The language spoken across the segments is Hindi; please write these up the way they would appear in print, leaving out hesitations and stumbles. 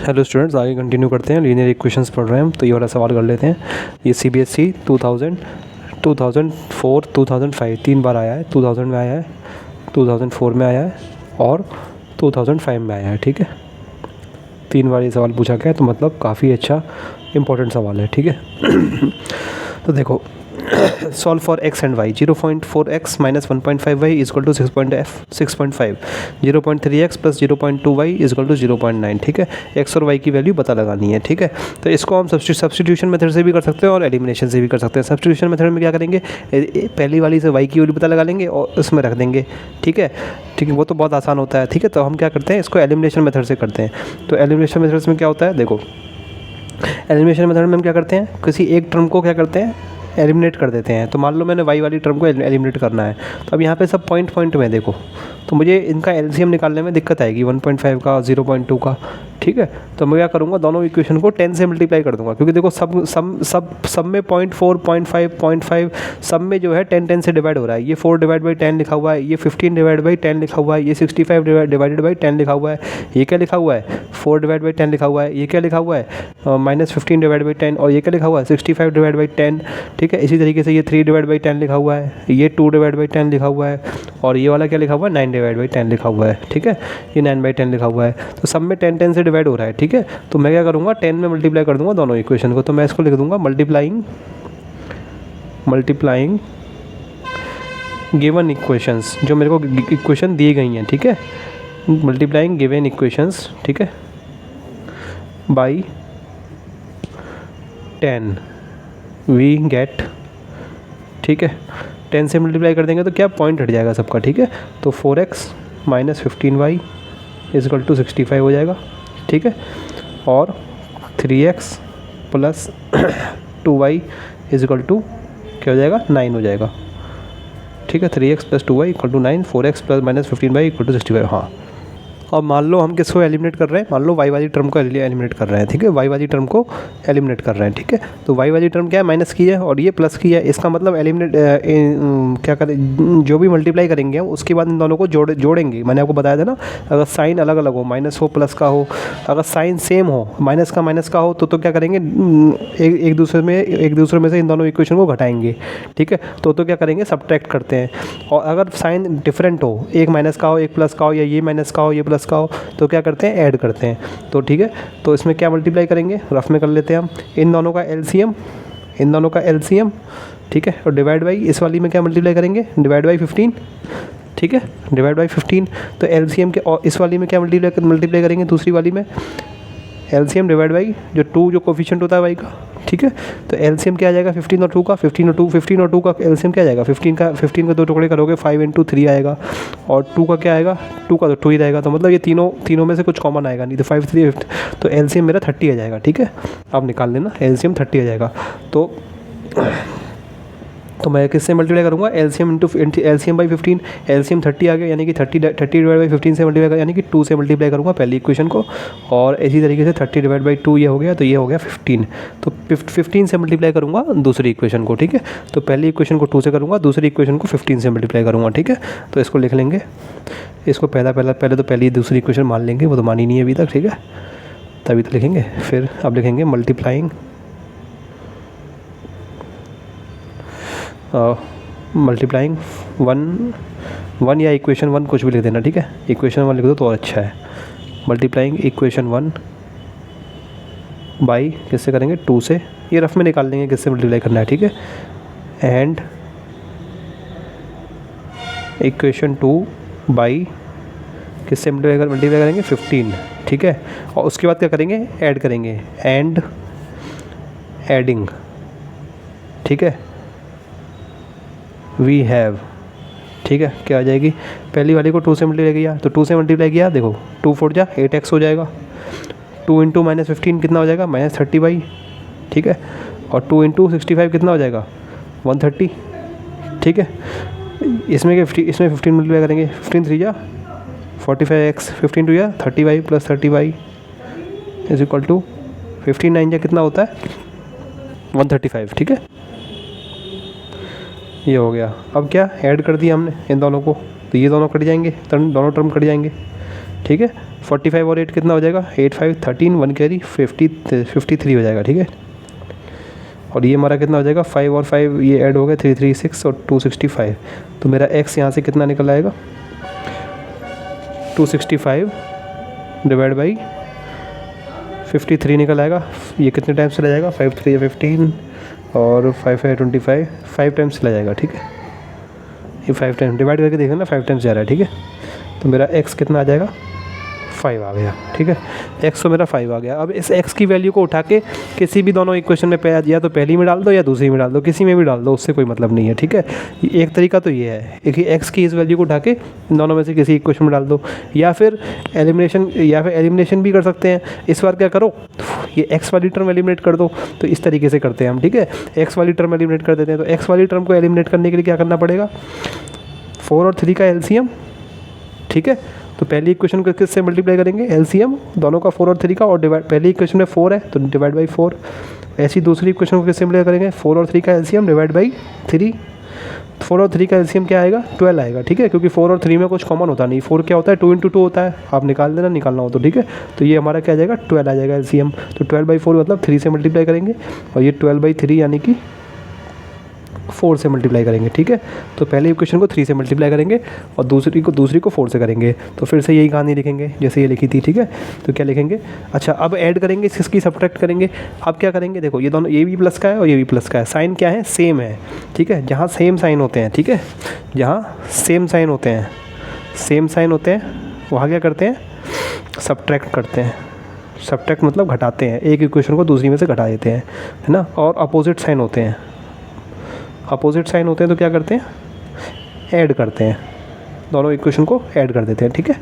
हेलो स्टूडेंट्स, आगे कंटिन्यू करते हैं। लीनियर इक्वेशंस पढ़ रहे हैं हम, तो ये वाला सवाल कर लेते हैं। ये CBSE 2000, 2004, 2005 3 बार आया है। 2000 में आया है, 2004 में आया है और 2005 में आया है। ठीक है, 3 बार ये सवाल पूछा गया है, तो मतलब काफ़ी अच्छा इंपॉर्टेंट सवाल है। ठीक है तो देखो, solve for x and y। 0.4x minus 1.5y is equal to 6.5, 0.3x plus 0.2y is equal to 0.9। ठीक है, x और y की वैल्यू पता लगानी है। ठीक है, तो इसको हम सब्स्टिट्यूशन मेथड से भी कर सकते हैं और एलिमिनेशन से भी कर सकते हैं। सब्स्टिट्यूशन मेथड में क्या करेंगे, पहली वाली से y की वैल्यू पता लगा लेंगे और उसमें रख देंगे। ठीक है, वो तो बहुत आसान होता है। ठीक है, तो हम क्या करते हैं, इसको एलिमिनेशन मेथड से करते हैं। तो एलिमिनेशन मेथड में क्या होता है, देखो एलिमिनेशन मेथड में हम क्या करते हैं, किसी एक टर्म को क्या करते हैं, एलिमिनेट कर देते हैं। तो मान लो मैंने y वाली टर्म को एलिमिनेट करना है, तो अब यहाँ पे सब पॉइंट में देखो, तो मुझे इनका LCM निकालने में दिक्कत आएगी, 1.5 का, 0.2 का। ठीक है, तो मैं क्या करूँगा, दोनों इक्वेशन को 10 से मल्टीप्लाई कर दूंगा, क्योंकि देखो सब में 0.4, 0.5 सब में जो है 10 से डिवाइड हो रहा है। ये 4/10 लिखा हुआ है, ये 15/10 लिखा हुआ है, ये 65/10 लिखा हुआ है। ये क्या लिखा हुआ है, 4/10 लिखा हुआ है। ये क्या लिखा हुआ है, -15/10। और ये क्या लिखा हुआ है, 65/10। ठीक है, इसी तरीके से ये 3/10 लिखा हुआ है, ये 2/10 लिखा हुआ है, और ये वाला क्या लिखा हुआ है, 9/10 लिखा हुआ है। ठीक है, ये 9/10 लिखा हुआ है। तो सब में 10 से डिवाइड हो रहा है। ठीक है, तो मैं क्या करूँगा, 10 में मल्टीप्लाई कर दूंगा दोनों इक्वेशन को। तो मैं इसको लिख दूंगा मल्टीप्लाइंग गिवन इक्वेशंस, जो मेरे को इक्वेशन दी गई हैं। ठीक है, मल्टीप्लाइंग गिवन इक्वेशंस, ठीक है, बाई 10 वी गेट। ठीक है, 10 से मल्टीप्लाई कर देंगे तो क्या पॉइंट हट जाएगा सबका। ठीक है, तो 4x minus 15y is equal to 65 हो जाएगा। ठीक है, और 3x plus 2y is equal to क्या हो जाएगा, 9 हो जाएगा। ठीक है, 3x plus 2y equal to 9, 4x plus minus 15y equal to 65। हाँ, अब मान लो हम किसको एलिमिनेट कर रहे हैं, मान लो y वाली टर्म को एलिमिनेट कर रहे हैं। ठीक है, y वाली टर्म को एलिमिनेट कर रहे हैं। ठीक है, तो y वाली टर्म क्या है, माइनस की है और ये प्लस की है। इसका मतलब एलिमिनेट क्या करें, जो भी मल्टीप्लाई करेंगे हम उसके बाद इन दोनों को जोड़ेंगे। मैंने आपको बताया था ना, अगर साइन अलग अलग हो, माइनस हो प्लस का हो, अगर साइन सेम हो, माइनस का हो, तो क्या करेंगे, एक दूसरे में से इन दोनों इक्वेशन को घटाएंगे। ठीक है, तो क्या करेंगे, सब्ट्रैक्ट करते हैं। और अगर साइन डिफरेंट हो, एक माइनस का हो, एक प्लस का हो, या ये माइनस का हो, ये प्लस का हो, तो क्या करते हैं, ऐड करते हैं। तो ठीक है, तो इसमें क्या मल्टीप्लाई करेंगे, रफ में कर लेते हैं हम, इन दोनों का LCM। ठीक है, और डिवाइड बाई, इस वाली में क्या मल्टीप्लाई करेंगे, डिवाइड बाई 15। ठीक है, डिवाइड बाई 15। तो LCM के, और इस वाली में क्या मल्टीप्लाई करेंगे, दूसरी वाली में LCM डिवाइड बाई जो 2 जो कोफिशिएंट होता है y का। ठीक है, तो LCM क्या आ जाएगा, 15 और 2 का, 15 और 2 का LCM क्या आ जाएगा, 15 का 2 टुकड़े करोगे, 5 × 3 आएगा, और 2 का क्या आएगा, 2 का तो 2 ही रहेगा। तो मतलब ये तीनों में से कुछ कॉमन आएगा नहीं, तो 5 3 50, तो LCM मेरा 30 आ जाएगा। ठीक है, आप निकाल लेना, LCM 30 आ जाएगा। तो मैं किससे मल्टीप्लाई करूँगा, LCM बाई 15, LCM 30 आ गया, यानी कि 30 डिवाइड बाई 15 से मल्टीप्लाई, यानी कि 2 से मल्टीप्लाई करूँगा पहली इक्वेशन को, और इसी तरीके से 30 डिवाइड बाई 2 ये हो गया, तो ये हो गया 15। तो 15 से मल्टीप्लाई करूँगा दूसरी इक्वेशन को। ठीक है, तो पहली इक्वेशन को 2 से करूँगा, दूसरी इक्वेशन को 15 से मल्टीप्लाई करूँगा। ठीक है, तो इसको लिख लेंगे, इसको पहले तो पहली दूसरी इक्वेशन मान लेंगे, वो तो मानी नहीं है अभी तक। ठीक है, तभी तो लिखेंगे। फिर अब लिखेंगे मल्टीप्लाइंग वन या इक्वेशन 1 कुछ भी लिख देना। ठीक है, इक्वेशन 1 लिख दो तो अच्छा है। मल्टीप्लाइंग इक्वेशन 1 बाई, किससे करेंगे, 2 से, ये रफ में निकाल लेंगे किससे मल्टीप्लाई करना है। ठीक है, एंड इक्वेशन 2 बाई किससे मल्टीप्लाई करेंगे, 15। ठीक है, और उसके बाद क्या करेंगे, ऐड करेंगे, एंड एडिंग। ठीक है, वी हैव। ठीक है, क्या आ जाएगी, पहली वाली को 2 से मल्टीप्लाई किया, तो 2 से मल्टीप्लाई किया, देखो 2 4 जा 8x हो जाएगा। 2 × -15 कितना हो जाएगा, -30y। ठीक है, और 2 × 65 कितना हो जाएगा, 130। ठीक है, इसमें 15 मल्टीप्लाई करेंगे, 15 3 जा 45x, 15 2 जा 30y plus 30y is equal to 15 9 जा कितना होता है, 135। ठीक है, ये हो गया। अब क्या ऐड कर दिया हमने इन दोनों को, तो ये दोनों कट जाएंगे, दोनों टर्म कट जाएंगे। ठीक है, 45 और 8 कितना हो जाएगा, 8 5 13, 1 कैरी 53 हो जाएगा, ठीक है। और ये हमारा कितना हो जाएगा, 5 और 5 ये ऐड हो गए, 3 3 6 और 265। तो मेरा x यहाँ से कितना निकल आएगा, 265 डिवाइड बाई 53 निकल आएगा। ये कितने टाइम्स चला जाएगा, 5 3 15 और 5 5 25, 5 टाइम्स चला जाएगा, ठीक है। ये 5 टाइम्स डिवाइड करके देखना ना, 5 टाइम्स जा रहा है, ठीक है। तो मेरा x कितना आ जाएगा, 5 आ गया, ठीक है। x तो मेरा 5 आ गया। अब इस x की वैल्यू को उठा के किसी भी दोनों इक्वेशन में या तो पहली में डाल दो या दूसरी में डाल दो, किसी में भी डाल दो, उससे कोई मतलब नहीं है, ठीक है। एक तरीका तो ये है, एक ही x की इस वैल्यू को उठा के दोनों में से किसी इक्वेशन में डाल दो, या फिर एलिमिनेशन भी कर सकते हैं। इस बार क्या करो, ये x वाली टर्म एलिमिनेट कर दो। तो इस तरीके से करते हैं हम, ठीक है। x वाली टर्म एलिमिनेट कर देते हैं। तो x वाली टर्म को एलिमिनेट करने के लिए क्या करना पड़ेगा, 4 और 3 का एलसीएम, ठीक है। तो पहली इक्वेशन को किससे मल्टीप्लाई करेंगे, एलसीएम दोनों का 4 और 3 का, और डिवाइड, पहली इक्वेशन में 4 है तो डिवाइड बाई 4। ऐसी दूसरी इक्वेशन को किससे मल्टीप्लाई करेंगे, 4 और 3 का एलसीएम डिवाइड बाई 3। 4 और 3 का एलसीएम क्या आएगा, 12 आएगा, ठीक है। क्योंकि 4 और 3 में कुछ कॉमन होता नहीं, 4 क्या होता है, 2 × 2 होता है, आप निकाल देना, निकालना हो तो, ठीक है। तो ये हमारा क्या आ जाएगा, 12 आ जाएगा एलसीएम। तो 12/4 मतलब 3 से मल्टीप्लाई करेंगे, और ये 12/3 यानी कि 4 से मल्टीप्लाई करेंगे, ठीक है। तो पहले इक्वेशन को 3 से मल्टीप्लाई करेंगे और दूसरी को 4 से करेंगे। तो फिर से यही कहानी लिखेंगे जैसे ये लिखी थी, ठीक है। तो क्या लिखेंगे, अच्छा अब ऐड करेंगे, इसकी सब्ट्रैक्ट करेंगे। अब क्या करेंगे, देखो ये दोनों, ये भी प्लस का है और ये भी प्लस का है, साइन क्या है, सेम है, ठीक है। जहाँ सेम साइन होते हैं, ठीक है, जहाँ सेम साइन होते हैं वहाँ क्या करते हैं, सब्ट्रैक्ट करते हैं। सब्ट्रैक्ट मतलब घटाते हैं, एक इक्वेशन को दूसरी में से घटा देते हैं, है ना। और अपोजिट साइन होते हैं तो क्या करते हैं, ऐड करते हैं, दोनों इक्वेशन को ऐड कर देते हैं, ठीक है।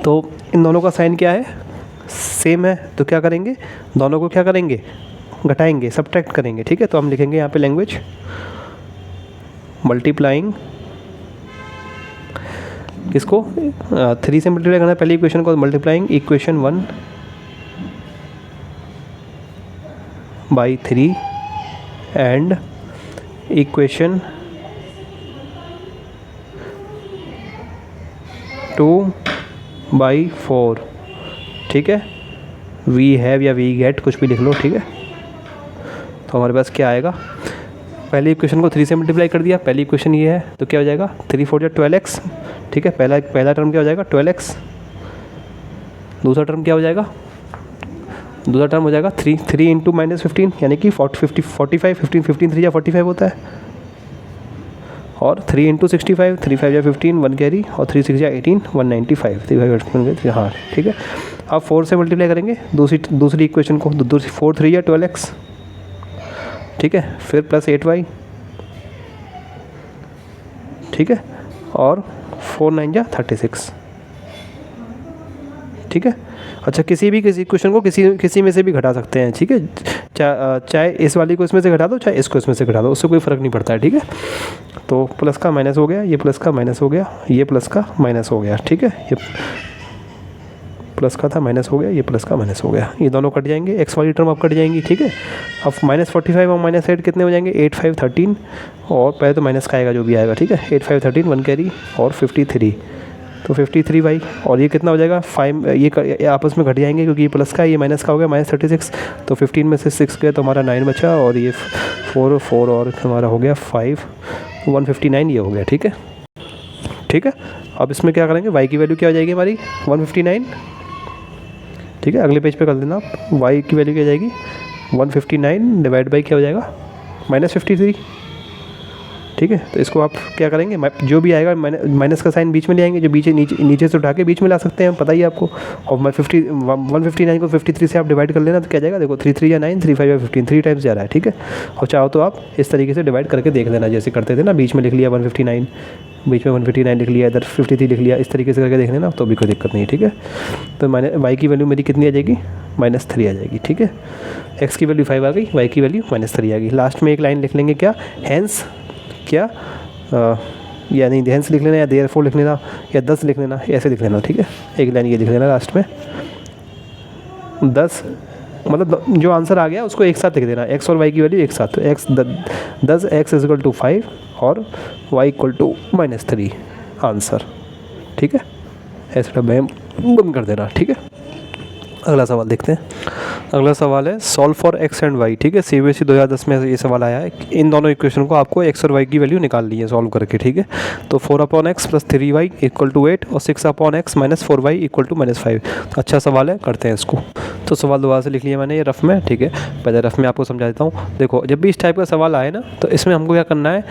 तो इन दोनों का साइन क्या है, सेम है, तो क्या करेंगे, दोनों को क्या करेंगे, घटाएंगे, सब्ट्रैक्ट करेंगे, ठीक है। तो हम लिखेंगे यहाँ पे लैंग्वेज मल्टीप्लाइंग, किसको, 3 से मल्टीप्लाई करना है पहली इक्वेशन को, multiplying equation 1 by 3 and equation 2/4, ठीक है। वी हैव या वी गेट कुछ भी लिख लो, ठीक है। तो हमारे पास क्या आएगा, पहली इक्वेशन को 3 से मल्टीप्लाई कर दिया, पहली इक्वेशन ये है, तो क्या हो जाएगा, 3 4 12x, ठीक है। पहला टर्म क्या हो जाएगा, 12x। दूसरा टर्म क्या हो जाएगा, दूसरा टर्म हो जाएगा 3 × -15 यानी कि 45, 15 3 या 45 होता है, और 3 × 65, 3 5 या 15, 1 कैरी, और 3 6 या 18, 195, 3 5 हाँ, ठीक है। अब 4 से मल्टीप्लाई करेंगे दूसरी इक्वेशन को, 4 3 या 12x, ठीक है। फिर प्लस 8y, ठीक है, और 4 9 या 36, ठीक है। अच्छा किसी इक्वेशन को किसी में से भी घटा सकते हैं, ठीक है। चाहे इस वाली को इसमें से घटा दो, चाहे इसको इसमें से घटा दो, उससे कोई फ़र्क नहीं पड़ता है, ठीक है। तो प्लस का माइनस हो गया, ये प्लस का माइनस हो गया, ये प्लस का माइनस हो गया, ठीक है। ये प्लस का था, माइनस हो गया, ये प्लस का माइनस हो गया, ये दोनों कट जाएंगे, एक्स वाली टर्म अब कट जाएंगी, ठीक है। अब -45 और -8 कितने हो जाएंगे, 8 5 13, और पहले तो माइनस का आएगा जो भी आएगा, ठीक है। 8 5 13, 1 कैरी, और 53, तो 53 बाई, और ये कितना हो जाएगा 5, ये आपस में घट जाएंगे क्योंकि ये प्लस का है, ये माइनस का हो गया, -36। तो 15 में से 6 गए तो हमारा 9 बचा, और ये 4 और हमारा हो गया 5, 159 ये हो गया, ठीक है, ठीक है। अब इसमें क्या करेंगे, y की वैल्यू क्या हो जाएगी हमारी 159, ठीक है। अगले पेज पे कर देना आप, y की वैल्यू क्या हो जाएगी 159 डिवाइड बाई क्या हो जाएगा -53, ठीक है। तो इसको आप क्या करेंगे, जो भी आएगा माइनस का साइन बीच में ले आएंगे, जो नीचे से उठा के बीच में ला सकते हैं, पता ही है आपको। और 159 को 53 से आप डिवाइड कर लेना, तो क्या जाएगा, देखो 3 3 या 9, 3 5 या 15, 3 टाइम्स जा रहा है, ठीक है। और चाहो तो आप इस तरीके से डिवाइड करके देख लेना, जैसे करते थे ना, बीच में लिख लिया 159, बीच में 159 लिख लिया, इधर 53 लिख लिया, इस तरीके से करके देख लेना, तो भी कोई दिक्कत नहीं है, ठीक है। तो y की वैल्यू मेरी कितनी आ जाएगी, -3 आ जाएगी, ठीक है। x की वैल्यू 5 आ गई, y की वैल्यू -3 आ गई। लास्ट में एक लाइन लिख लेंगे, क्या, हैंस क्या, या नहीं हैंस लिख लेना, या देयरफॉर लिख लेना, या 10 लिख लेना, ऐसे लिख लेना, ठीक है। एक लाइन ये लिख लेना लास्ट में, 10 मतलब जो आंसर आ गया उसको एक साथ लिख देना, x और y की वैल्यू एक साथ, तो x 10 x = 5 और y = -3 आंसर, ठीक है। ऐसा बैम बंद कर देना, ठीक है। अगला सवाल देखते हैं। अगला सवाल है solve for X and Y, ठीक है। CBSE 2010 में ये सवाल आया है। इन दोनों इक्वेशन को आपको एक्स और वाई की वैल्यू निकालनी है सॉल्व करके, ठीक है। तो 4/x + 3y = 8 और 6/x - 4y = -5। अच्छा सवाल है, करते हैं इसको। तो सवाल दोबारा से लिख लिया मैंने ये रफ में, ठीक है। पहले रफ में आपको समझा देता हूँ। देखो, जब भी इस टाइप का सवाल आए ना, तो इसमें हमको क्या करना है,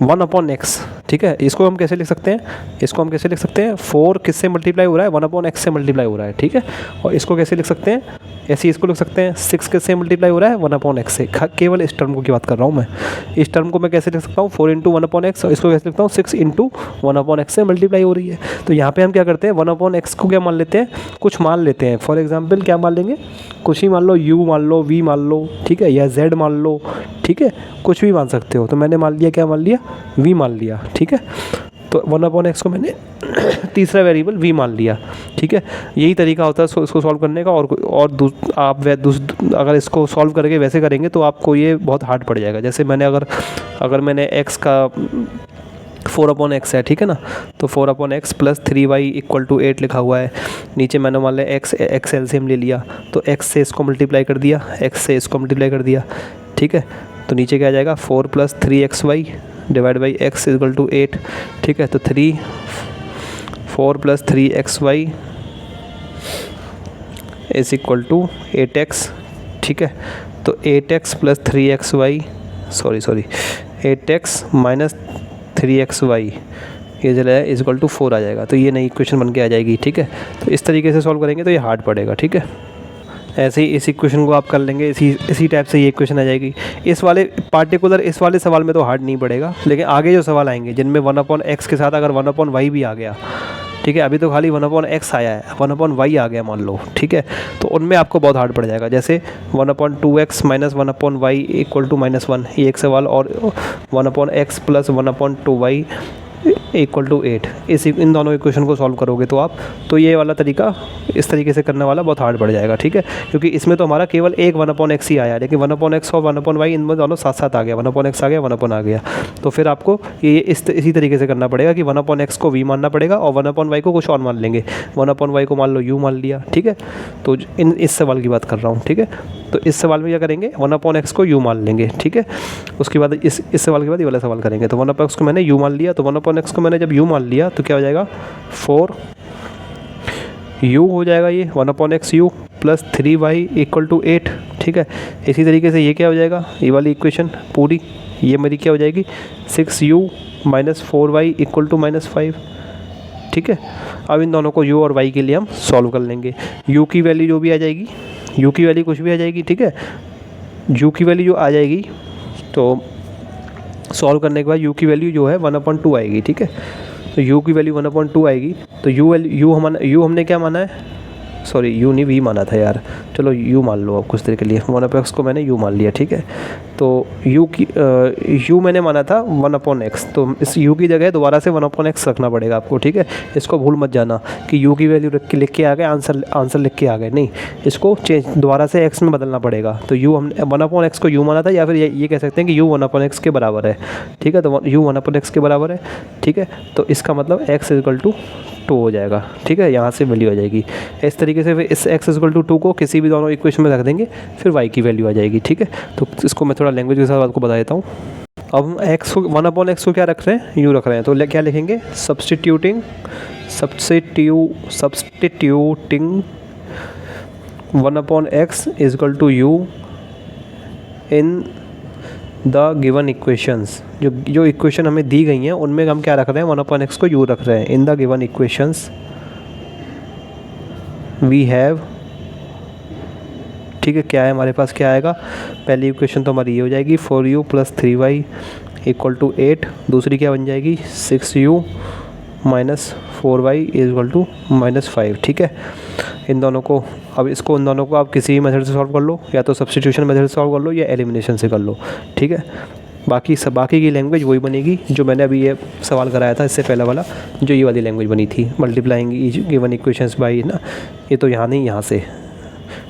1/x, ठीक है। इसको हम कैसे लिख सकते हैं, इसको हम कैसे लिख सकते हैं, 4 किससे मल्टीप्लाई हो रहा है, 1/x से मल्टीप्लाई हो रहा है, ठीक है। और इसको कैसे लिख सकते हैं, ऐसे ही इसको लिख सकते हैं, 6 किससे मल्टीप्लाई हो रहा है, 1/x से। केवल इस टर्म को की बात कर रहा हूँ मैं। इस टर्म को मैं कैसे लिख सकता हूँ, 4 × 1/x, और इसको कैसे लिखता हूँ, 6 × 1/x से मल्टीप्लाई हो रही है। तो यहाँ पे हम क्या करते हैं, 1/x को क्या मान लेते हैं, कुछ मान लेते हैं। फॉर एग्जाम्पल क्या मान लेंगे, कुछ ही मान लो, u मान लो, v मान लो, ठीक है, या z मान लो, ठीक है, कुछ भी मान सकते हो। तो मैंने मान लिया, क्या मान लिया, v मान लिया, ठीक है। तो 1/x को मैंने तीसरा वेरिएबल v मान लिया, ठीक है। यही तरीका होता है इसको सॉल्व करने का। आप अगर इसको सॉल्व करके वैसे करेंगे तो आपको ये बहुत हार्ड पड़ जाएगा। जैसे मैंने अगर मैंने x का 4/x है, ठीक है ना, तो 4/x + 3y = 8 लिखा हुआ है। नीचे मैंने मान लिया x एलसीएम ले लिया, तो x से इसको मल्टीप्लाई कर दिया, x से इसको मल्टीप्लाई कर दिया, ठीक है। तो नीचे क्या आ जाएगा, 4 + 3xy / x = 8, ठीक है। तो 4 + 3xy = 8x, ठीक है। तो 8x + 3xy 8x - 3xy ये जो है = 4 आ जाएगा। तो ये नई इक्वेशन बन के आ जाएगी, ठीक है। तो इस तरीके से सॉल्व करेंगे तो ये हार्ड पड़ेगा, ठीक है। ऐसे ही इस इक्वेशन को आप कर लेंगे, इसी टाइप से ये इक्वेशन आ जाएगी। इस वाले सवाल में तो हार्ड नहीं पड़ेगा, लेकिन आगे जो सवाल आएंगे जिनमें 1/x के साथ अगर 1/y भी आ गया, ठीक है, अभी तो खाली 1/x आया है, 1/y आ गया मान लो, ठीक है, तो उनमें आपको बहुत हार्ड पड़ जाएगा। जैसे 1/2x - 1/y = -1, ये एक सवाल, और 1/x + 1/2y = 8। इन दोनों इक्वेशन को सॉल्व करोगे तो ये वाला तरीका, इस तरीके से करने वाला बहुत हार्ड पड़ जाएगा, ठीक है। क्योंकि इसमें तो हमारा केवल एक 1/x ही आया, लेकिन 1/x और 1/y इनमें दोनों साथ साथ आ गया, 1/x आ गया, 1/, आ गया। तो फिर आपको ये इसी तरीके से करना पड़ेगा कि 1/x को v मानना पड़ेगा और 1/y को कुछ और मान लेंगे। 1/y को मान लो u मान लिया, ठीक है। तो इस सवाल की बात कर रहा हूँ, ठीक है। तो इस सवाल में क्या करेंगे, 1/x को u मान लेंगे, ठीक है। उसके बाद इस सवाल के बाद ये वाला सवाल करेंगे। तो 1/x को मैंने u मान लिया, तो 1/x को मैंने जब u मान लिया तो क्या हो जाएगा, 4 u हो जाएगा, ये 1/x u + 3y = 8, ठीक है। इसी तरीके से ये क्या हो जाएगा, ये वाली इक्वेशन पूरी ये मेरी क्या हो जाएगी, 6u - 4y = -5, ठीक है। अब इन दोनों को u और y के लिए हम सॉल्व कर लेंगे। u की वैल्यू जो भी आ जाएगी, u की वैल्यू कुछ भी आ जाएगी, ठीक है। u की वैल्यू जो आ जाएगी तो सॉल्व करने के बाद u की वैल्यू जो है 1/2 आएगी, ठीक है। तो u की वैल्यू 1/2 आएगी। तो u हमने क्या माना है, सॉरी u नहीं v माना था यार, चलो u मान लो अब कुछ देर के लिए। 1/x को मैंने u मान लिया, ठीक है। तो u मैंने माना था 1/x, तो इस u की जगह दोबारा से 1/x रखना पड़ेगा आपको, ठीक है। इसको भूल मत जाना कि u की वैल्यू लिख के आ गए, आंसर लिख के आ गए, नहीं, इसको दोबारा से x में बदलना पड़ेगा। तो हमने 1/x को u माना था, या फिर ये कह सकते हैं कि u 1/x के बराबर है, ठीक है। तो u 1/x के बराबर है, ठीक है। तो इसका मतलब x = 2 हो जाएगा, ठीक है। यहाँ से वैल्यू आ जाएगी। इस तरीके से इस x = 2 को किसी भी दोनों इक्वेशन में रख देंगे, फिर y की वैल्यू आ जाएगी, ठीक है। तो इसको मैं थोड़ा लैंग्वेज के साथ आपको बता देता हूँ। अब हम 1/x को क्या रख रहे हैं, u रख रहे हैं। तो क्या लिखेंगे, substituting 1/x = u in the given equations. जो इक्वेशन हमें दी गई हैं उनमें हम क्या रख रहे हैं, 1/x को u रख रहे हैं। In the given equations we have, ठीक है। क्या है हमारे पास, क्या आएगा, पहली इक्वेशन तो हमारी ये हो जाएगी 4u + 3y = 8। दूसरी क्या बन जाएगी, 6u - 4y = -5, ठीक है। इन दोनों को इन दोनों को आप किसी भी मेथड से सॉल्व कर लो, या तो सब्स्टिट्यूशन मेथड से सॉल्व कर लो या एलिमिनेशन से कर लो, ठीक है। बाकी की लैंग्वेज वही बनेगी जो मैंने अभी ये सवाल कराया था इससे पहला वाला, जो ये वाली लैंग्वेज बनी थी, मल्टीप्लाइंग गिवन इक्वेशंस बाई ना, ये तो यहाँ नहीं, यहाँ से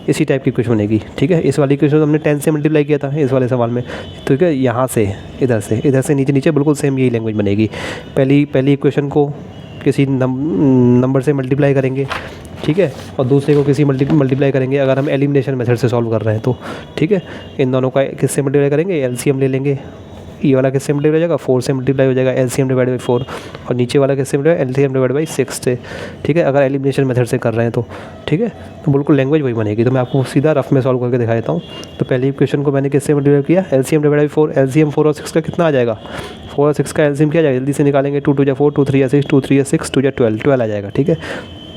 इसी टाइप की इक्वेशन बनेगी, ठीक है। इस वाली इक्वेशन हमने 10 से मल्टीप्लाई किया था इस वाले सवाल में, ठीक है। यहाँ से इधर से नीचे बिल्कुल सेम यही लैंग्वेज बनेगी। पहली इक्वेशन को किसी नंबर से मल्टीप्लाई करेंगे, ठीक है, और दूसरे को किसी मल्टीप्लाई करेंगे अगर हम एलिमिनेशन मेथड से सॉल्व कर रहे हैं तो, ठीक है। इन दोनों का किससे मल्टीप्लाई करेंगे, एलसीएम ले लेंगे। ये वाला किससे मल्टीप्लाई हो जाएगा, 4 से मल्टीप्लाई हो जाएगा, एलसीएम डिवाइड बाई 4, और नीचे वाला किससे मल्टीप्लाई, एलसीएम डिवाइड बाई 6 से, ठीक है, अगर एलिमिनेशन मेथड से कर रहे हैं तो, ठीक है। तो बिल्कुल लैंग्वेज वही बनेगी। तो मैं आपको सीधा रफ में सॉल्व करके दिखा देता हूँ। तो पहले इक्वेशन को मैंने किससे मल्टीप्लाई किया, एलसीएम डिवाइड बाई 4, एलसीएम 4 और 6 का कितना आ जाएगा, 4 और 6 का एलसीएम क्या आ जाएगा, जल्दी से निकालेंगे, 2 2 जा 4, 2 3 या 6, 2 3 या 6, 2 जा 12, 12 आ जाएगा, ठीक है।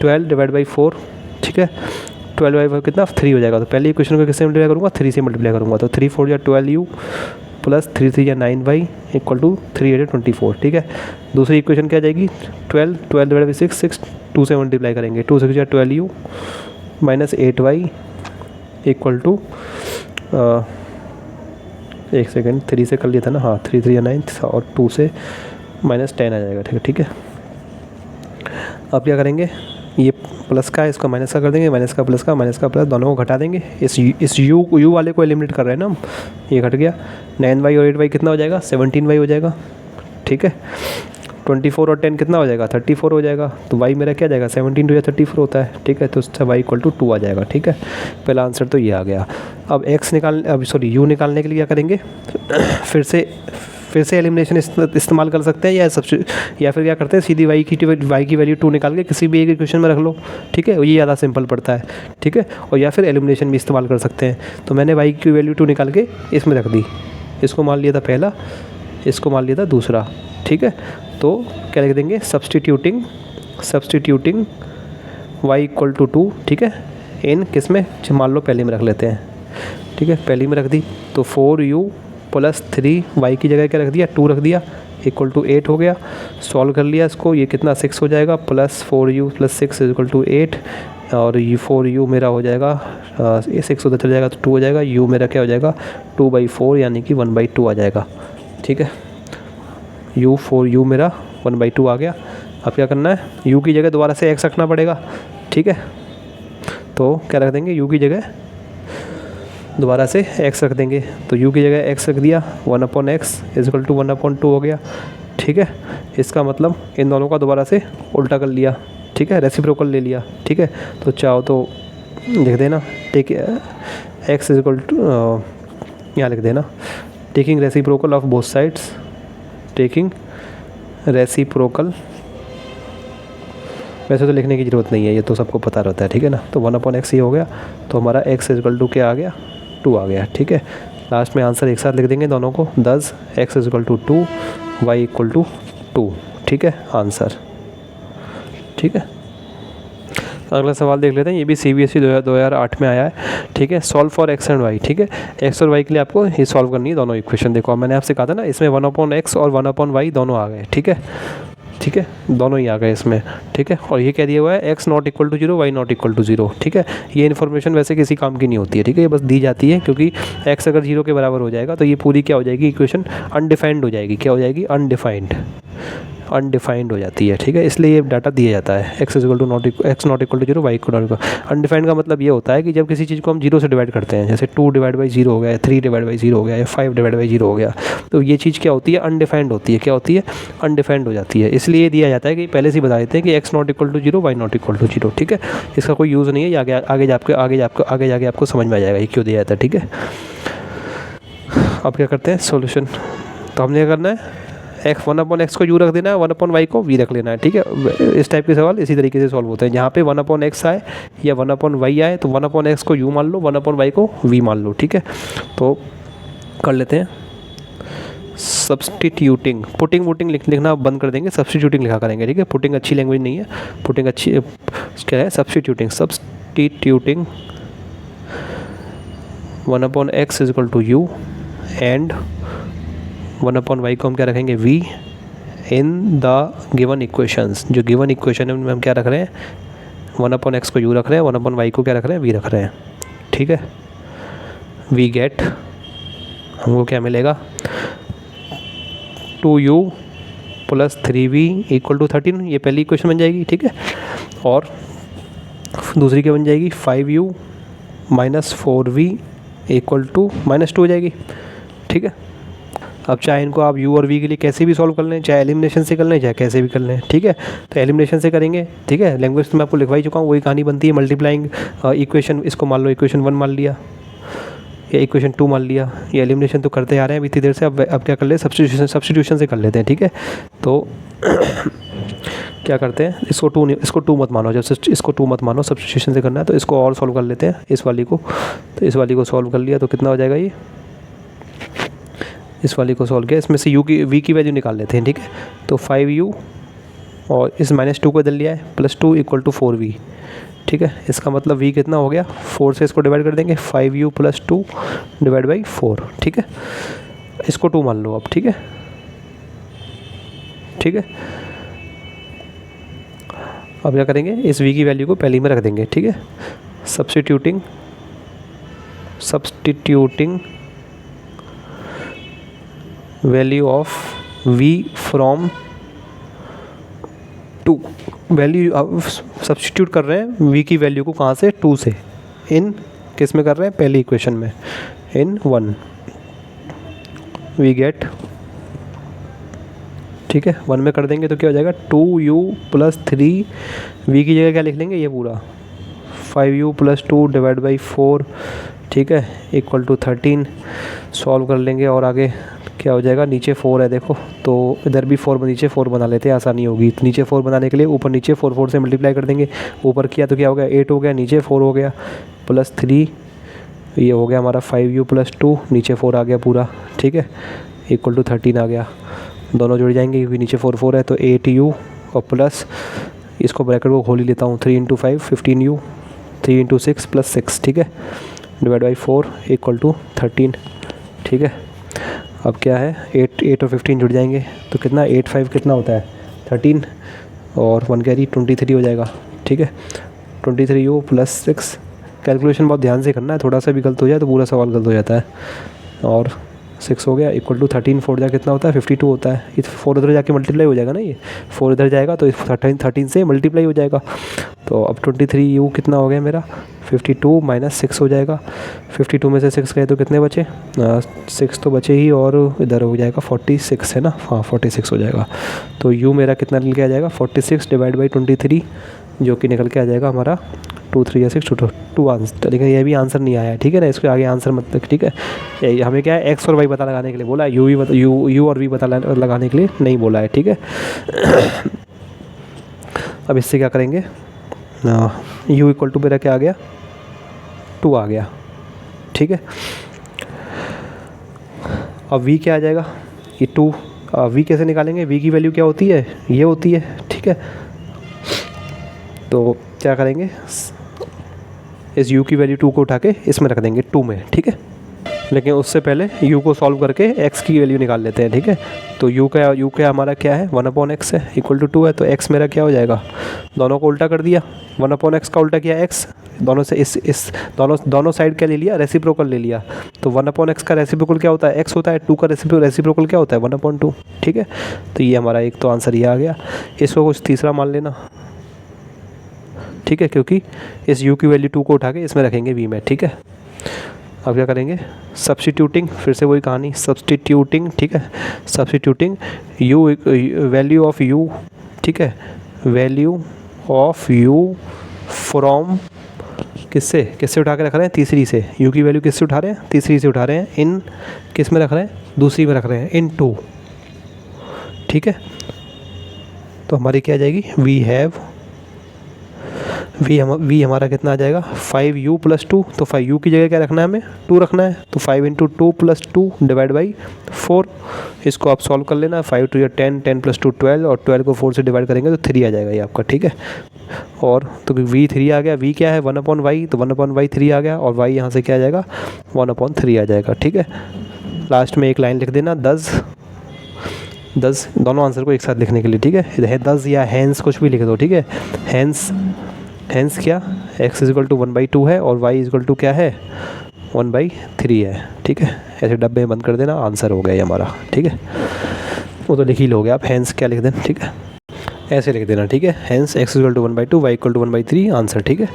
12 डिवाइड बाई 4, ठीक है, 12 बाई 4 कितना 3 हो जाएगा। तो पहले इक्वेशन को किससे मल्टीप्लाई करूँगा, 3 से मल्टीप्लाई करूँगा। तो 3 4 या 12u प्लस 3 3 या 9y इक्वल टू 3 8 24, ठीक है। दूसरी इक्वेशन क्या आ जाएगी, 12 डिवाइड बाई 6, 6 2 से मल्टीप्लाई करेंगे, 2 6 या 12u minus 8y equal to, एक सेकेंड, 3 से कर लिया था ना, हाँ 3 3 या 9 और 2 से माइनस 10 आ जाएगा, ठीक है। अब क्या करेंगे, ये प्लस का है इसको माइनस का कर देंगे, माइनस का प्लस का, माइनस का प्लस, दोनों को घटा देंगे। इस यू वाले को एलिमिनेट कर रहे हैं ना हम, ये घट गया। 9y और 8y कितना हो जाएगा, 17y हो जाएगा, ठीक है। 24 और 10 कितना हो जाएगा, 34 हो जाएगा। तो y मेरा क्या जाएगा, 17 2 या 34 होता है, ठीक है। तो उससे y इक्वल टू 2 आ जाएगा, ठीक है। पहला आंसर तो ये आ गया। अब u निकालने के लिए क्या करेंगे, फिर से एलिमिनेशन इस्तेमाल कर सकते हैं, या फिर क्या करते हैं, सीधी y की वैल्यू 2 निकाल के किसी भी एक इक्वेशन में रख लो, ठीक है, ये ज़्यादा सिंपल पड़ता है, ठीक है। और या फिर एलिमिनेशन भी इस्तेमाल कर सकते हैं। तो मैंने y की वैल्यू 2 निकाल के इसमें रख दी, इसको मान लिया था पहला, इसको मान लिया था दूसरा, ठीक है। तो क्या लिख देंगे, सब्सटीट्यूटिंग y इक्वल टू 2, ठीक है, इन किस में, मान लो पहले में रख लेते हैं, ठीक है, पहली में रख दी। तो 4u प्लस 3 y की जगह क्या रख दिया, 2 रख दिया, इक्वल टू 8 हो गया। सॉल्व कर लिया इसको, ये कितना 6 हो जाएगा, plus 4u plus 6 equal to 8, और ये 4u मेरा हो जाएगा, 6 उधर चल जाएगा तो 2 हो जाएगा, u मेरा क्या हो जाएगा 2/4 यानी कि 1/2 आ जाएगा, ठीक है। 4u मेरा 1/2 आ गया। अब क्या करना है, u की जगह दोबारा से x रखना पड़ेगा, ठीक है। तो क्या रख देंगे, u की जगह दोबारा से x रख देंगे। तो u की जगह x रख दिया, 1/x इक्वल टू 1/2 हो गया, ठीक है। इसका मतलब इन दोनों का दोबारा से उल्टा कर लिया, ठीक है, रेसिप्रोकल ले लिया, ठीक है। तो चाहो तो लिख देना, टेक x इक्वल टू, यहाँ लिख देना, taking reciprocal of both sides, taking reciprocal, वैसे तो लिखने की ज़रूरत नहीं है, ये तो सबको पता रहता है, ठीक है ना। तो 1/x ये हो गया, तो हमारा x इक्वल टू क्या आ गया, 2 आ गया, ठीक है। लास्ट में आंसर एक साथ लिख देंगे दोनों को, 10 x equal to 2 y equal to 2, ठीक है, आंसर, ठीक है। अगला सवाल देख लेते हैं, ये भी CBSE 2008 में आया है, ठीक है। Solve for x and y, ठीक है। x और y के लिए आपको ये सॉल्व करनी है दोनों इक्वेशन। देखो मैंने आपसे कहा था ना, इसमें 1/x और 1/y दोनों आ गए, ठीक है, ठीक है, दोनों ही आ गए इसमें, ठीक है। और ये क्या दिया हुआ है, x not equal to 0, y not equal to 0, ठीक है। ये इन्फॉर्मेशन वैसे किसी काम की नहीं होती है, ठीक है, ये बस दी जाती है, क्योंकि x अगर 0 के बराबर हो जाएगा तो ये पूरी क्या हो जाएगी, इक्वेशन अनडिफाइंड हो जाएगी, क्या हो जाएगी, अनडिफाइंड हो जाती है, ठीक है। इसलिए ये डाटा दिया जाता है, x not equal to 0, y equal to 0। Undefined का मतलब ये होता है कि जब किसी चीज़ को हम 0 से डिवाइड करते हैं, जैसे 2 डिवाइड बाई 0 हो गया, 3 डिवाइड बाई 0 हो गया, या 5 डिवाइड बाई 0 हो गया, तो ये चीज़ क्या होती है, अनडिफाइंड होती है, क्या होती है, अनडिफाइंड हो जाती है। इसलिए दिया जाता है कि पहले से बता देते हैं कि x not equal to 0, y not equal to 0, ठीक है। इसका कोई यूज़ नहीं है, आगे जाके आपको समझ में आ जाएगा ये क्यों दिया जाता है, ठीक है। अब क्या करते हैं, सोल्यूशन। तो हमने क्या करना है, x 1/x को u रख देना है, 1/y को v रख लेना है, ठीक है। इस टाइप के सवाल इसी तरीके से सॉल्व होते हैं। जहाँ पे 1/x आए या 1/y आए तो 1/x को u मान लो, 1/y को v मान लो, ठीक है। तो कर लेते हैं सब्सटीट्यूटिंग, पुटिंग वुटिंग लिखना बंद कर देंगे, सब्सटीट्यूटिंग लिखा करेंगे, ठीक है। पुटिंग अच्छी लैंग्वेज नहीं है, पुटिंग अच्छी क्या है, substituting 1/x equal to u and 1/y को हम क्या रखेंगे, v in the given equations. जो गिवन इक्वेशन है उनमें हम क्या रख रहे हैं, 1/x को u रख रहे हैं, 1/y को क्या रख रहे हैं, v रख रहे हैं, ठीक है। वी गेट, हमको क्या मिलेगा, 2u plus 3v equal to 13, ये पहली इक्वेशन बन जाएगी, ठीक है। और दूसरी क्या बन जाएगी, 5u minus 4v equal to -2 हो जाएगी, ठीक है। अब चाहे इनको आप u और v के लिए कैसे भी सॉल्व कर लें, चाहे एलिमिनेशन से कर लें चाहे कैसे भी कर लें, ठीक है। तो एलिमिनेशन से करेंगे, ठीक है। लैंग्वेज तो मैं आपको लिखवा ही चुका हूँ, वही कहानी बनती है। मल्टीप्लाइंग इक्वेशन, इसको मान लो इक्वेशन 1 मान लिया या इक्वेशन 2 मान लिया। ये एलिमिनेशन तो करते आ रहे हैं इतनी देर से, अब क्या कर ले, सब्स्टिट्यूशन से कर लेते हैं, ठीक है। तो क्या करते हैं, इसको टू मत मानो, जब इसको 2 मत मानो, सब्स्टिट्यूशन से करना है। तो इसको और सॉल्व कर लेते हैं, इस वाली को। तो इस वाली को सॉल्व कर लिया तो कितना हो जाएगा, ये इस वाली को सॉल्व किया, इसमें से v की वैल्यू निकाल लेते हैं, ठीक है। तो 5u और इस -2 को इधर लिया है, +2 = 4v, ठीक है। इसका मतलब v कितना हो गया, 4 से इसको डिवाइड कर देंगे, 5u + 2 / 4, ठीक है। इसको 2 मान लो अब, ठीक है, ठीक है। अब क्या करेंगे, इस v की वैल्यू को पहले में रख देंगे, ठीक है। Substituting value of v from 2, value substitute कर रहे हैं v की वैल्यू को कहाँ से, 2 से, इन किस में कर रहे हैं, पहली इक्वेशन में, इन 1 वी गेट, ठीक है। 1 में कर देंगे तो क्या हो जाएगा, 2u + 3, v की जगह क्या लिख लेंगे, ये पूरा 5u + 2 / 4, ठीक है, = 13। सॉल्व कर लेंगे और आगे क्या हो जाएगा, नीचे 4 है देखो, तो इधर भी 4, नीचे 4 बना लेते हैं, आसानी होगी। तो नीचे 4 बनाने के लिए ऊपर नीचे 4 से मल्टीप्लाई कर देंगे। ऊपर किया तो क्या हो गया, 8 हो गया, नीचे 4 हो गया, +3, ये हो गया हमारा 5u + 2, नीचे 4 आ गया पूरा, ठीक है, = 13 आ गया। दोनों जुड़ जाएंगे क्योंकि नीचे 4 है, तो 8u और प्लस इसको ब्रैकेट को खोल ही लेता हूँ, 3 × 5 15u, 3 × 6 + 6, ठीक है, / 4 = 13, ठीक है। अब क्या है, 8 और 15 जुड़ जाएंगे तो कितना, 8 5 कितना होता है, 13 और 1 कैरी 23 हो जाएगा, ठीक है। 23u + 6, कैलकुलेशन बहुत ध्यान से करना है, थोड़ा सा भी गलत हो जाए तो पूरा सवाल गलत हो जाता है। और 6 हो गया, = 13, 4 जा कितना होता है, 52 होता है। इस 4 इधर जाके मल्टीप्लाई हो जाएगा ना, ये 4 इधर जाएगा तो 13 से मल्टीप्लाई हो जाएगा। तो अब 23u कितना हो गया मेरा, 52 - 6 हो जाएगा। 52 में से 6 गए तो कितने बचे, 6 तो बचे ही, और इधर हो जाएगा 46 है ना, हाँ 46 हो जाएगा। तो u मेरा कितना निकल के आ जाएगा, 46 / 23, जो कि निकल के आ जाएगा हमारा 2 3 या 6 2 आंसर। लेकिन ये भी आंसर नहीं आया है, ठीक है ना, इसके आगे आंसर मत, ठीक है। हमें क्या है, x और y पता लगाने के लिए बोला है, u और v पता लगाने के लिए नहीं बोला है, ठीक है। अब इससे क्या करेंगे, u = मेरा क्या आ गया, 2 आ गया, ठीक है। अब v क्या आ जाएगा, ये 2, v कैसे निकालेंगे, v की वैल्यू क्या होती है, ये होती है, ठीक है। तो क्या करेंगे, इस u की वैल्यू 2 को उठा के इसमें रख देंगे 2 में, ठीक है। लेकिन उससे पहले u को सॉल्व करके x की वैल्यू निकाल लेते हैं, ठीक है। तो u का हमारा क्या है, 1/x है, = 2 है, तो x मेरा क्या हो जाएगा, दोनों को उल्टा कर दिया, 1/x का उल्टा किया x, दोनों से इस दोनों साइड क्या ले लिया, रेसिप्रोकल ले लिया। तो 1/x का रेसिप्रोकल क्या होता है, x होता है, 2 का रेसिप्रोकल क्या होता है, 1/2, ठीक है। तो ये हमारा एक तो आंसर ये आ गया। इसको कुछ तीसरा मान लेना, ठीक है, क्योंकि इस u की वैल्यू 2 को उठा के इसमें रखेंगे v में, ठीक है। अब क्या करेंगे, सब्स्टिट्यूटिंग, फिर से वही कहानी, सब्स्टिट्यूटिंग, ठीक है, सब्स्टिट्यूटिंग वैल्यू ऑफ u, ठीक है, वैल्यू ऑफ u फ्रॉम किससे उठा के रख रहे हैं, तीसरी से। u की वैल्यू किससे उठा रहे हैं, तीसरी से उठा रहे हैं, इन किस में रख रहे हैं, दूसरी में रख रहे हैं, इन 2, ठीक है। तो हमारी क्या आ जाएगी, v हमारा कितना आ जाएगा, 5u + 2, तो 5u की जगह क्या रखना है, हमें 2 रखना है, तो 5 × 2 + 2 / 4। इसको आप सॉल्व कर लेना, 5 × 2 = 10, 10 + 2 12, और 12 को 4 से डिवाइड करेंगे तो 3 आ जाएगा ये आपका, ठीक है। और तो v 3 आ गया, v क्या है 1/y, तो 1/y 3 आ गया, और y यहाँ से क्या आ जाएगा, 1/3 आ जाएगा, ठीक है। लास्ट में एक लाइन लिख देना, 10 दोनों आंसर को एक साथ लिखने के लिए, ठीक है। 10 या हैंस कुछ भी लिख दो, ठीक है। हैंस क्या, x = 1/2 है, और y = क्या है, 1/3 है, ठीक है। ऐसे डब्बे में बंद कर देना, आंसर हो गया ये हमारा, ठीक है। वो तो लिख ही लोगे आप, हैंस क्या लिख देना, ठीक है, ऐसे लिख देना, ठीक है। हैंस x = 1/2, y = 1/3 आंसर, ठीक है।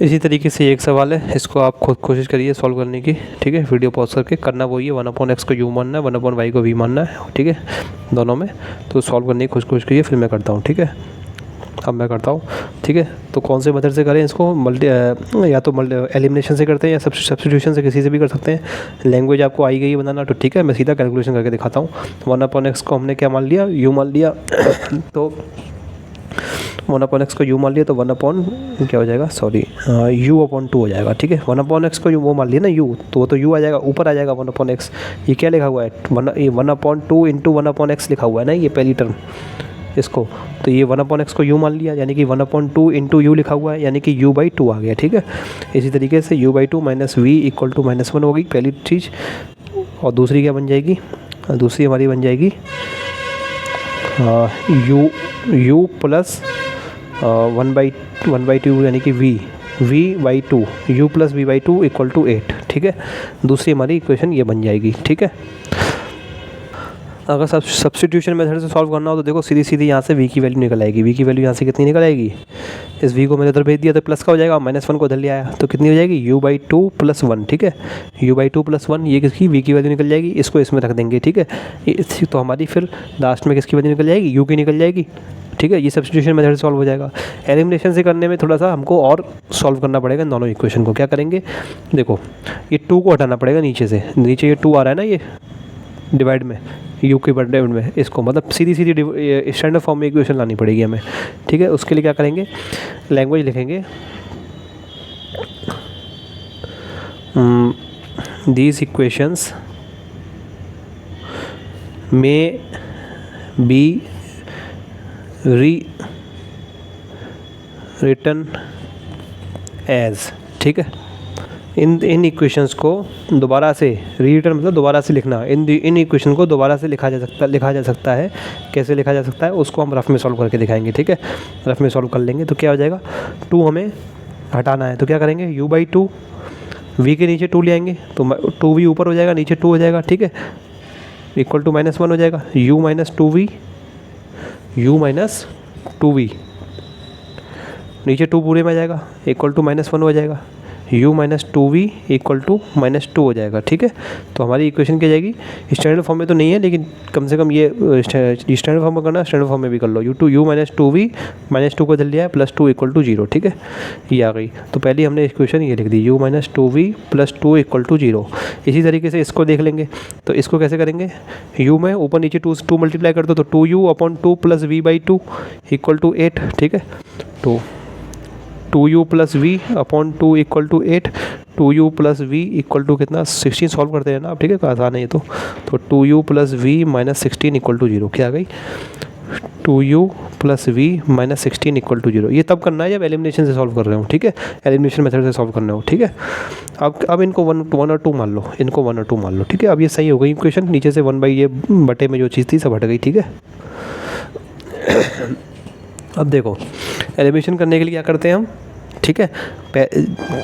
इसी तरीके से एक सवाल है, इसको आप खुद कोशिश करिए सॉल्व करने की, ठीक है। वीडियो पॉज करके करना वही है, 1/x को u मानना है, 1/y को v मानना है, ठीक है, दोनों में। तो सॉल्व करने की कोशिश करिए, फिर मैं करता हूँ, ठीक है। अब मैं करता हूँ, ठीक है। तो कौन से मेथड से करें इसको, या तो एलिमिनेशन से करते हैं या सब्स्टिट्यूशन से, किसी से भी कर सकते हैं। लैंग्वेज आपको आई गई है बनाना तो ठीक है, मैं सीधा कैलकुलेशन करके दिखाता हूँ। 1/x को हमने क्या मान लिया, u मान लिया तो 1/x को u मान लिया तो 1 क्या हो जाएगा, सॉरी u/2 हो जाएगा, ठीक है। 1/x को वो मान लिया ना u, तो वो तो u आ जाएगा, ऊपर आ जाएगा 1/x। ये क्या लिखा हुआ है, 1/2 इंटू 1/x लिखा हुआ है ना, ये पहली टर्म इसको। तो ये 1/x को u मान लिया, यानी कि 1/2 इंटू u लिखा हुआ है, यानी कि u/2 आ गया, ठीक है। इसी तरीके से u/2 minus v equal to -1 होगी पहली चीज़। और दूसरी क्या बन जाएगी, दूसरी हमारी बन जाएगी u प्लस 1/2 यानी कि v/2 u plus v/2 equal to 8, ठीक है। दूसरी हमारी इक्वेशन ये बन जाएगी, ठीक है। अगर सब्स्टिट्यूशन मेथड से सॉल्व करना हो तो देखो सीधी सीधी यहाँ से v की वैल्यू निकल आएगी। v की वैल्यू यहाँ से कितनी निकल आएगी, इस v को मैंने इधर भेज दिया तो प्लस का हो जाएगा, -1 को इधर ले आया तो कितनी हो जाएगी, u/2 + 1, ठीक है। u/2 + 1 ये किसकी, v की वैल्यू निकल जाएगी, इसको इसमें रख देंगे, ठीक है। तो हमारी फिर लास्ट में किसकी वैल्यू निकल जाएगी, u की निकल जाएगी, ठीक है। ये सब्स्टिट्यूशन मेथड सॉल्व हो जाएगा। एलिमिनेशन से करने में थोड़ा सा हमको और सॉल्व करना पड़ेगा दोनों इक्वेशन को। क्या करेंगे, देखो ये 2 को हटाना पड़ेगा नीचे से, नीचे ये 2 आ रहा है ना, ये डिवाइड में u के बड़े में, इसको मतलब सीधी सीधी स्टैंडर्ड फॉर्म में इक्वेशन लानी पड़ेगी हमें, ठीक है। उसके लिए क्या करेंगे, लैंग्वेज लिखेंगे, दीज इक्वेशंस में बी रिटन एज, ठीक है। इन इक्वेशंस को दोबारा से रीरिटन मतलब दोबारा से लिखना, इन इक्वेशन को दोबारा से लिखा जा सकता है। कैसे लिखा जा सकता है उसको हम रफ में सॉल्व करके दिखाएंगे, ठीक है। रफ में सॉल्व कर लेंगे तो क्या हो जाएगा, 2 हमें हटाना है तो क्या करेंगे, u/2 v के नीचे 2 ले आएंगे तो 2v ऊपर हो जाएगा, नीचे 2 हो जाएगा, ठीक है, इक्वल टू -1 हो जाएगा, u-2v नीचे 2 पूरे में आ जाएगा, इक्वल टू -1 हो जाएगा, u-2v इक्वल टू -2 हो जाएगा, ठीक है। तो हमारी इक्वेशन क्या जाएगी, स्टैंडर्ड फॉर्म में तो नहीं है लेकिन कम से कम ये स्टैंडर्ड फॉर्म में करना, स्टैंडर्ड फॉर्म में भी कर लो, u-2v -2 को इधर लिया है +2 इक्वल टू 0, ठीक है, ये आ गई। तो पहले हमने इक्वेशन ये लिख दी, u-2v +2 इक्वल टू 0। इसी तरीके से इसको देख लेंगे, तो इसको कैसे करेंगे, u में ऊपर नीचे 2 मल्टीप्लाई कर दो तो 2u/2 + v/2 इक्वल टू 8, ठीक है। तो 2u + v/2 equal to 8, 2u + v equal to कितना, 16 सॉल्व करते हैं ना आप, ठीक है, आसान है ये तो 2u + v - 16 इक्वल टू 0 क्या आ गई, 2u + v - 16 इक्वल टू 0। ये तब करना है जब एलिमिनेशन से सॉल्व कर रहे हो, ठीक है, एलिमिनेशन मेथड से सॉल्व करना हो, ठीक है। अब इनको 1 और 2 मान लो, इनको 1 और 2 मान लो, ठीक है। अब ये सही हो गई इक्वेशन, नीचे से 1 बाई ये बटे में जो चीज़ थी सब हट गई, ठीक है। अब देखो एलिमिनेशन करने के लिए क्या करते हैं हम, ठीक है,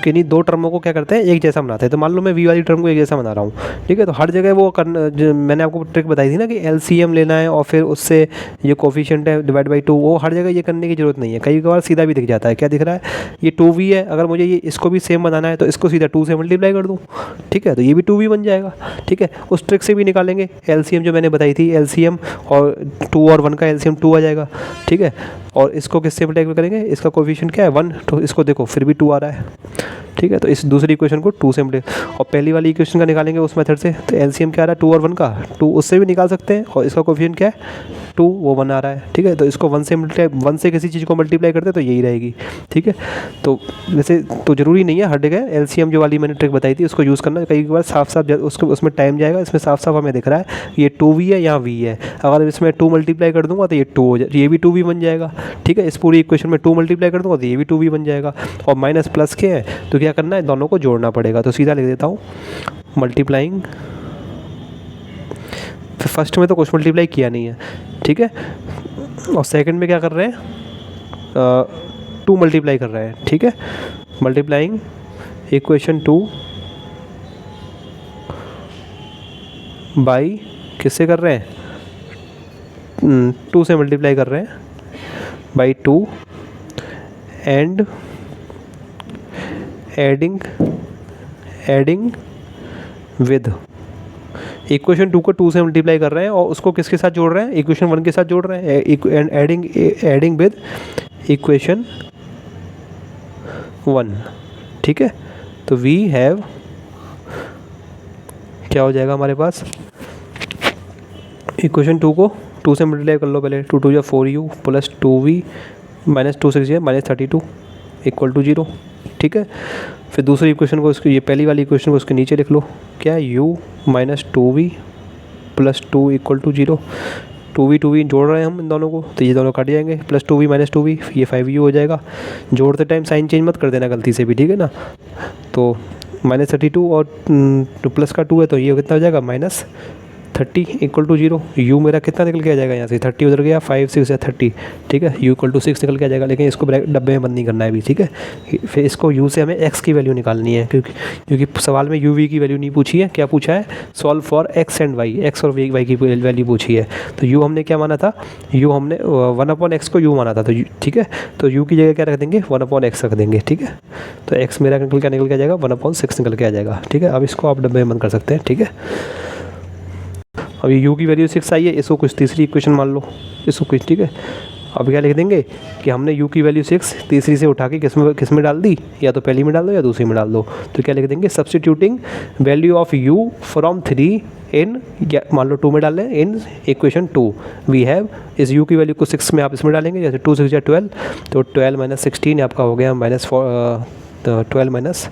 किन्हीं 2 टर्मों को क्या करते हैं एक जैसा बनाते हैं। तो मान लो मैं v वाली टर्म को एक जैसा बना रहा हूँ, ठीक है। तो हर जगह वो मैंने आपको ट्रिक बताई थी ना कि एलसीएम लेना है और फिर उससे ये कोफिशिएंट है डिवाइड बाई 2, वो हर जगह ये करने की जरूरत नहीं है। कई बार सीधा भी दिख जाता है, क्या दिख रहा है, ये 2v है, अगर मुझे ये इसको भी सेम बनाना है तो इसको सीधा 2 से मल्टीप्लाई कर दूँ, ठीक है, तो ये भी 2v बन जाएगा, ठीक है। उस ट्रिक से भी निकालेंगे एलसीएम जो मैंने बताई थी, एलसीएम और 2 और 1 का एलसीएम 2 आ जाएगा, ठीक है। और इसको किससे मल्टीप्लाई करेंगे, इसका कोफिशिएंट क्या है 1, तो इसको देखो फिर भी 2 आ रहा है, ठीक है। तो इस दूसरी इक्वेशन को 2 से मल्टीप्लाई, और पहली वाली इक्वेशन का निकालेंगे उस मेथड से, तो एलसीएम क्या आ रहा है 2 और 1 का, 2 उससे भी निकाल सकते हैं, और इसका कोफिशिएंट क्या है 2, वो 1 आ रहा है, ठीक है। तो इसको 1 से मल्टीप्लाई, 1 से किसी चीज़ को मल्टीप्लाई करते हैं तो यही रहेगी, ठीक है। तो वैसे तो ज़रूरी नहीं है हर जगह एलसीएम जो वाली मैंने ट्रिक बताई थी उसको यूज़ करना, कई बार साफ साफ उसको उसमें टाइम जाएगा, इसमें साफ साफ हमें दिख रहा है ये 2v है, यहाँ v है, अगर इसमें 2 मल्टीप्लाई कर दूंगा तो ये 2 हो जाए, ये भी 2v बन जाएगा, ठीक है। इस पूरी इक्वेशन में 2 मल्टीप्लाई कर दूंगा तो ये भी 2v बन जाएगा, और माइनस प्लस के हैं तो क्या करना है, दोनों को जोड़ना पड़ेगा। तो सीधा लिख देता हूँ मल्टीप्लाइंग, फर्स्ट में तो कुछ मल्टीप्लाई किया नहीं है, ठीक है, और सेकंड में क्या कर रहे हैं 2 मल्टीप्लाई कर रहे हैं, ठीक है। मल्टीप्लाइंग इक्वेशन 2 बाई किससे कर रहे हैं, 2 से मल्टीप्लाई कर रहे हैं by 2 and adding with equation 2 को 2 से मल्टीप्लाई कर रहे हैं और उसको किसके साथ जोड़ रहे हैं, इक्वेशन 1 के साथ जोड़ रहे हैं, एंड एडिंग विद इक्वेशन 1, ठीक है। तो वी हैव, क्या हो जाएगा हमारे पास, इक्वेशन 2 को 2 से मल्टीप्लाई कर लो पहले, 2 2 या 4u plus 2v minus 2 6 minus 32 equal to 0, ठीक है। फिर दूसरी इक्वेशन को इसकी, ये पहली वाली इक्वेशन को उसके नीचे लिख लो, क्या है, u minus 2v plus 2 equal to 0, 2v जोड़ रहे हैं हम इन दोनों को, तो ये दोनों कट जाएंगे, प्लस 2v माइनस 2v, ये 5u हो जाएगा। जोड़ते टाइम साइन चेंज मत कर देना गलती से भी, ठीक है ना। तो माइनस 32 और प्लस का 2 है, तो ये कितना हो जाएगा, माइनस 30 इक्वल टू 0। u मेरा कितना निकल के आ जाएगा यहाँ से, 30 उधर गया, 5 6 या 30, ठीक है। u इक्वल टू 6 निकल के आ जाएगा, लेकिन इसको डब्बे में बंद नहीं करना है अभी, ठीक है। फिर इसको u से हमें x की वैल्यू निकालनी है, क्योंकि सवाल में uv की वैल्यू नहीं पूछी है, क्या पूछा है, solve for x and y, x और y की वैल्यू पूछी है। तो u हमने क्या माना था, u हमने 1/x को u माना था, तो ठीक है। तो u की जगह क्या रख देंगे, 1/x रख देंगे, ठीक है। तो x मेरा निकल के आ जाएगा, 1/6 निकल के आ जाएगा, ठीक है। अब इसको आप डब्बे में बंद कर सकते हैं, ठीक है। अब ये u की वैल्यू 6 आई है, इसको कुछ तीसरी इक्वेशन मान लो, इसको कुछ, ठीक है। अब क्या लिख देंगे कि हमने u की वैल्यू 6 तीसरी से उठा के किस में डाल दी, या तो पहली में डाल दो या दूसरी में डाल दो। तो क्या लिख देंगे, substituting value of u from 3 इन, मान लो 2 में डाल लें, इन इक्वेशन 2 वी हैव, इस u की वैल्यू को 6 में आप इसमें डालेंगे, जैसे 2 6 या 12, तो 12 माइनस 16 आपका हो गया माइनस 12 माइनस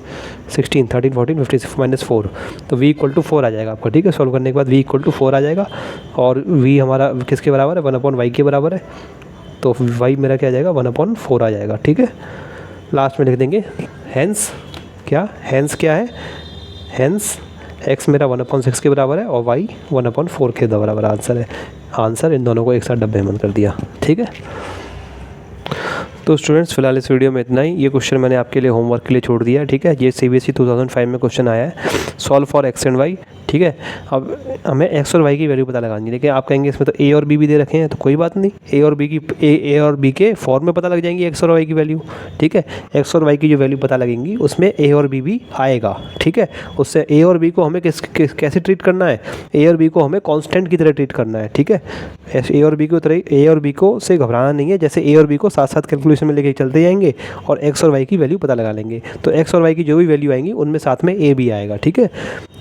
16 13 14 56 माइनस 4, तो v इक्वल टू 4 आ जाएगा आपका, ठीक है। सॉल्व करने के बाद v इक्वल टू 4 आ जाएगा, और v हमारा किसके बराबर है, 1/y के बराबर है, तो y मेरा क्या आ जाएगा, 1/4 आ जाएगा, ठीक है। लास्ट में लिख देंगे हैंस, क्या है, हैंस x मेरा 1/6 के बराबर है और y 1/4 के बराबर आंसर है। आंसर इन दोनों को एक साथ डब्बे में बंद कर दिया, ठीक है। तो स्टूडेंट्स फिलहाल इस वीडियो में इतना ही। ये क्वेश्चन मैंने आपके लिए होमवर्क के लिए छोड़ दिया है, ठीक है। ये CBSE 2005 में क्वेश्चन आया है, solve for x and y, ठीक है। अब हमें x और y की वैल्यू पता लगानी है, लेकिन आप कहेंगे इसमें तो a और b भी दे रखे हैं, तो कोई बात नहीं, a और b के फॉर्म में पता लग जाएंगी x और y की वैल्यू, ठीक है। x और y की जो वैल्यू पता लगेंगी उसमें a और b भी आएगा, ठीक है। उससे a और b को हमें कैसे ट्रीट करना है, a और b को हमें कॉन्स्टेंट की तरह ट्रीट करना है, ठीक है। a और b को से घबराना नहीं है, जैसे a और b को साथ साथ कैलकुलेशन में लेके चलते जाएंगे और x और y की वैल्यू पता लगा लेंगे, तो x और y की जो भी वैल्यू आएंगी उनमें साथ में a भी आएगा, ठीक है।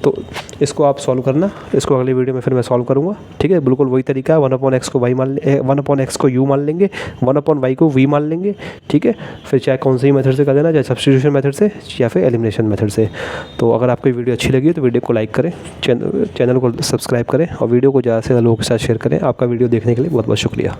तो इसको आप सॉल्व करना, इसको अगले वीडियो में फिर मैं सॉल्व करूंगा, ठीक है। बिल्कुल वही तरीका है, 1/x को y मान, 1/x को u मान लेंगे, 1/y को v मान लेंगे, ठीक है। फिर चाहे कौन सी मेथड से कर देना, चाहे सब्स्टिट्यूशन मेथड से या फिर एलिमिनेशन मेथड से। तो अगर आपको वीडियो अच्छी लगी तो वीडियो को लाइक करें, चैनल को सब्सक्राइब करें और वीडियो को ज़्यादा से ज़्यादा लोगों के साथ शेयर करें। आपका वीडियो देखने के लिए बहुत बहुत शुक्रिया।